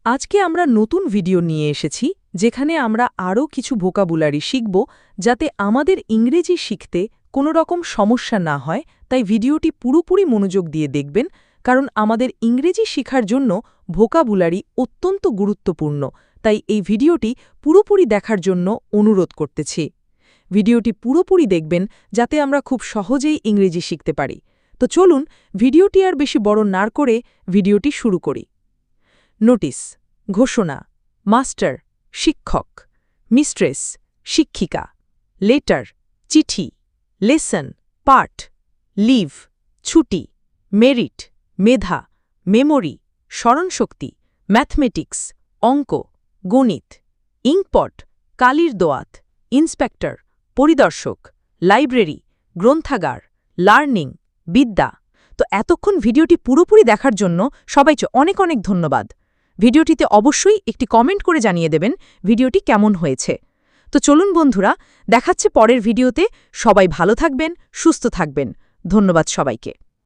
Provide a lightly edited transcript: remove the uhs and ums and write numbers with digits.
আজকে আমরা নতুন ভিডিও নিয়ে এসেছি যেখানে আমরা আরও কিছু ভোকাবুলারি শিখব যাতে আমাদের ইংরেজি শিখতে কোনো রকম সমস্যা না হয়। তাই ভিডিওটি পুরোপুরি মনোযোগ দিয়ে দেখবেন, কারণ আমাদের ইংরেজি শেখার জন্য ভোকাবুলারি অত্যন্ত গুরুত্বপূর্ণ। তাই এই ভিডিওটি পুরোপুরি দেখার জন্য অনুরোধ করতেছি। ভিডিওটি পুরোপুরি দেখবেন যাতে আমরা খুব সহজেই ইংরেজি শিখতে পারি। তো চলুন ভিডিওটি আর বেশি বড় না করে ভিডিওটি শুরু করি। নোটিস, ঘোষণা, মাস্টার শিক্ষক, মিস্ট্রেস শিক্ষিকা, লেটার চিঠি, লেসন পাঠ, লিভ ছুটি, মেরিট মেধা, মেমোরি স্মরণশক্তি, ম্যাথমেটিক্স অঙ্ক, গণিত, ইঙ্কপট কালির দোয়াত, ইন্সপেক্টর পরিদর্শক, লাইব্রেরি গ্রন্থাগার, লার্নিং বিদ্যা। তো এতক্ষণ ভিডিওটি পুরোপুরি দেখার জন্য সবাইকে অনেক অনেক ধন্যবাদ। ভিডিওটিতে অবশ্যই একটি কমেন্ট করে জানিয়ে দেবেন ভিডিওটি কেমন হয়েছে। তো চলুন বন্ধুরা, দেখাচ্ছে পরের ভিডিওতে। সবাই ভালো থাকবেন, সুস্থ থাকবেন। ধন্যবাদ সবাইকে।